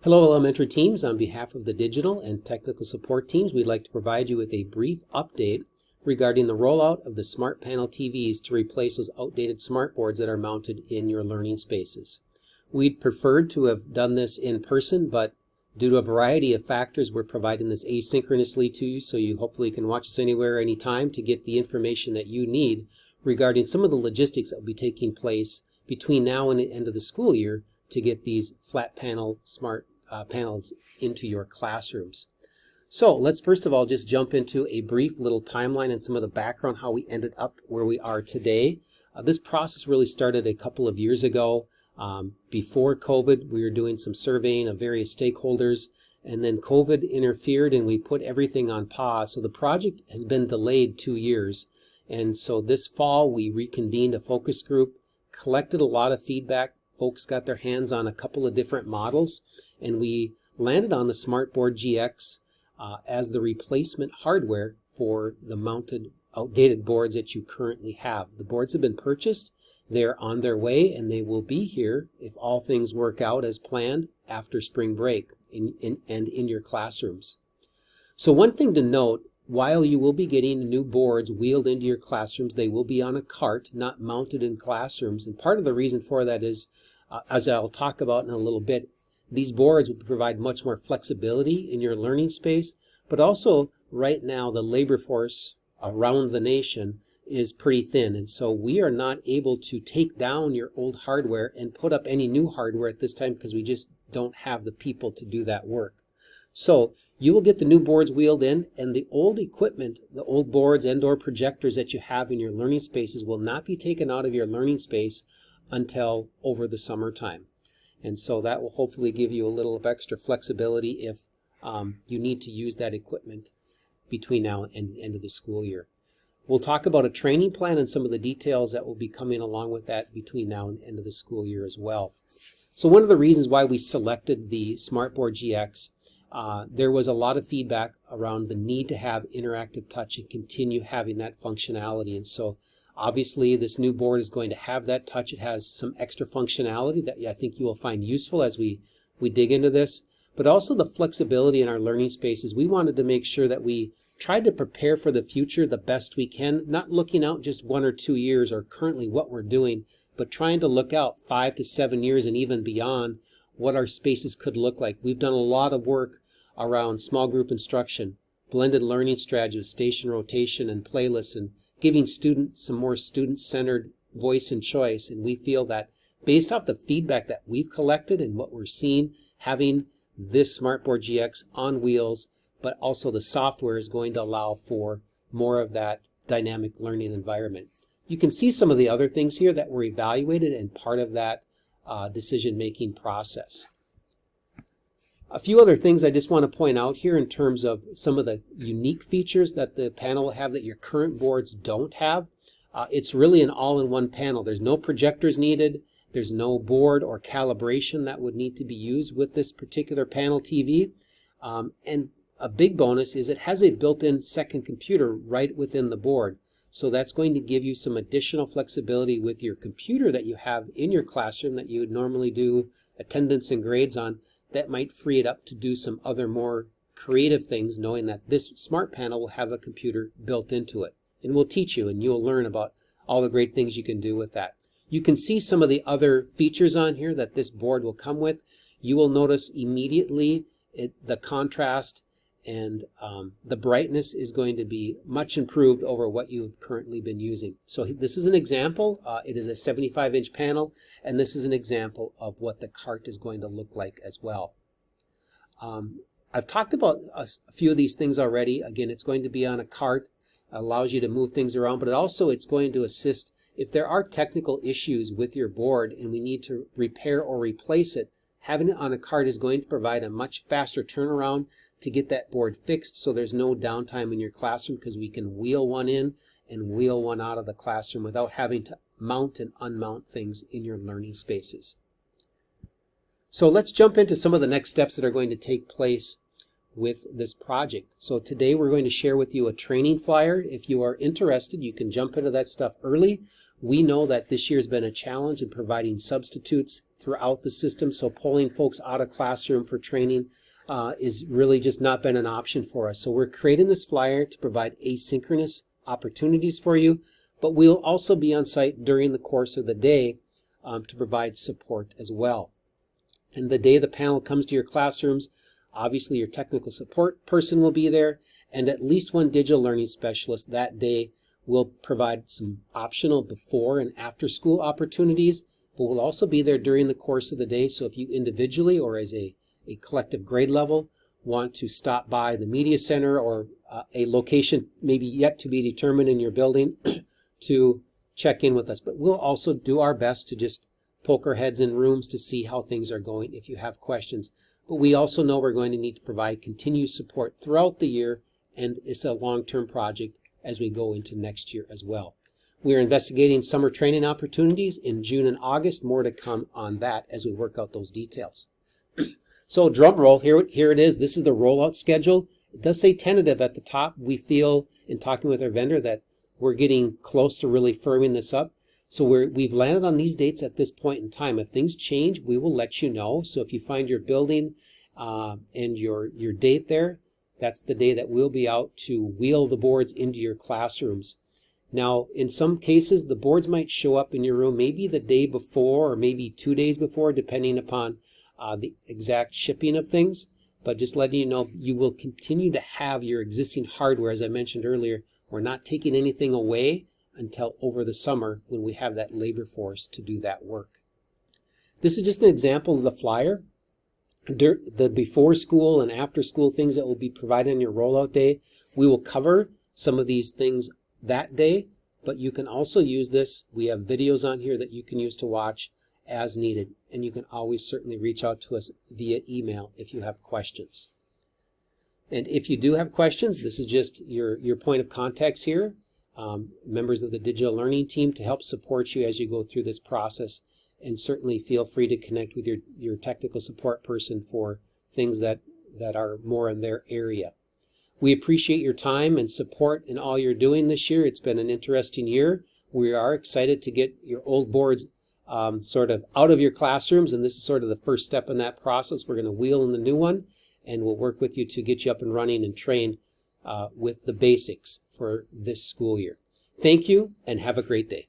Hello elementary teams, on behalf of the digital and technical support teams, we'd like to provide you with a brief update regarding the rollout of the smart panel TVs to replace those outdated smart boards that are mounted in your learning spaces. We'd preferred to have done this in person, but due to a variety of factors, we're providing this asynchronously to you, so you hopefully can watch us anywhere, anytime to get the information that you need regarding some of the logistics that will be taking place between now and the end of the school year to get these flat panel smart panels into your classrooms. So let's first of all just jump into a brief little timeline and some of the background how we ended up where we are today. This process really started a couple of years ago. Before COVID, we were doing some surveying of various stakeholders, and then COVID interfered and we put everything on pause. So the project has been delayed 2 years. And so this fall we reconvened a focus group, collected a lot of feedback. Folks got their hands on a couple of different models, and we landed on the SmartBoard GX as the replacement hardware for the mounted outdated boards that you currently have. The boards have been purchased, they're on their way, and they will be here if all things work out as planned after spring break and in your classrooms. So one thing to note, while you will be getting new boards wheeled into your classrooms, they will be on a cart, not mounted in classrooms. And part of the reason for that is, as I'll talk about in a little bit, these boards will provide much more flexibility in your learning space, but also right now the labor force around the nation is pretty thin. And so we are not able to take down your old hardware and put up any new hardware at this time because we just don't have the people to do that work. So you will get the new boards wheeled in, and the old equipment, the old boards and/or projectors that you have in your learning spaces will not be taken out of your learning space until over the summertime. And so that will hopefully give you a little of extra flexibility if you need to use that equipment between now and the end of the school year. We'll talk about a training plan and some of the details that will be coming along with that between now and the end of the school year as well. So one of the reasons why we selected the SmartBoard GX, there was a lot of feedback around the need to have interactive touch and continue having that functionality. And so obviously this new board is going to have that touch. It has some extra functionality that I think you will find useful as we dig into this, but also the flexibility in our learning spaces. We wanted to make sure that we tried to prepare for the future the best we can, not looking out just 1 or 2 years or currently what we're doing, but trying to look out 5 to 7 years and even beyond what our spaces could look like. We've done a lot of work around small group instruction, blended learning strategies, station rotation, and playlists, and giving students some more student-centered voice and choice. And we feel that based off the feedback that we've collected and what we're seeing, having this SmartBoard GX on wheels, but also the software is going to allow for more of that dynamic learning environment. You can see some of the other things here that were evaluated and part of that decision-making process. A few other things I just want to point out here in terms of some of the unique features that the panel will have that your current boards don't have. It's really an all-in-one panel. There's no projectors needed. There's no board or calibration that would need to be used with this particular panel TV. And a big bonus is it has a built-in second computer right within the board. So that's going to give you some additional flexibility with your computer that you have in your classroom that you would normally do attendance and grades on. That might free it up to do some other more creative things, knowing that this smart panel will have a computer built into it. And we'll teach you, and you'll learn about all the great things you can do with that. You can see some of the other features on here that this board will come with. You will notice immediately the contrast and the brightness is going to be much improved over what you've currently been using. So this is an example. It is a 75-inch panel, and this is an example of what the cart is going to look like as well. I've talked about a few of these things already. Again, it's going to be on a cart, allows you to move things around, but also it's going to assist if there are technical issues with your board and we need to repair or replace it. Having it on a cart is going to provide a much faster turnaround to get that board fixed, so there's no downtime in your classroom because we can wheel one in and wheel one out of the classroom without having to mount and unmount things in your learning spaces. So let's jump into some of the next steps that are going to take place with this project. So today we're going to share with you a training flyer. If you are interested, you can jump into that stuff early. We know that this year's been a challenge in providing substitutes throughout the system, so pulling folks out of classroom for training is really just not been an option for us. So we're creating this flyer to provide asynchronous opportunities for you, but we'll also be on site during the course of the day to provide support as well. And the day the panel comes to your classrooms, obviously your technical support person will be there, and at least one digital learning specialist that day will provide some optional before and after school opportunities, but we'll also be there during the course of the day. So if you individually or as a collective grade level want to stop by the media center or a location maybe yet to be determined in your building to check in with us. But we'll also do our best to just poke our heads in rooms to see how things are going if you have questions. But we also know we're going to need to provide continued support throughout the year, and it's a long-term project as we go into next year as well. We are investigating summer training opportunities in June and August. More to come on that as we work out those details. So drum roll, here it is. This is the rollout schedule. It does say tentative at the top. We feel in talking with our vendor that we're getting close to really firming this up. So we've landed on these dates at this point in time. If things change, we will let you know. So if you find your building and your date there, that's the day that we'll be out to wheel the boards into your classrooms. Now, in some cases, the boards might show up in your room maybe the day before or maybe 2 days before, depending upon the exact shipping of things. But just letting you know, you will continue to have your existing hardware. As I mentioned earlier, we're not taking anything away until over the summer when we have that labor force to do that work. This is just an example of the flyer. The before school and after school things that will be provided on your rollout day. We will cover some of these things that day, but you can also use this. We have videos on here that you can use to watch as needed, and you can always certainly reach out to us via email if you have questions. And if you do have questions, this is just your point of contacts here. Members of the digital learning team to help support you as you go through this process, and certainly feel free to connect with your technical support person for things that are more in their area. We appreciate your time and support in all you're doing this year. It's been an interesting year. We are excited to get your old boards sort of out of your classrooms, and this is sort of the first step in that process. We're going to wheel in the new one, and we'll work with you to get you up and running and trained with the basics for this school year. Thank you, and have a great day.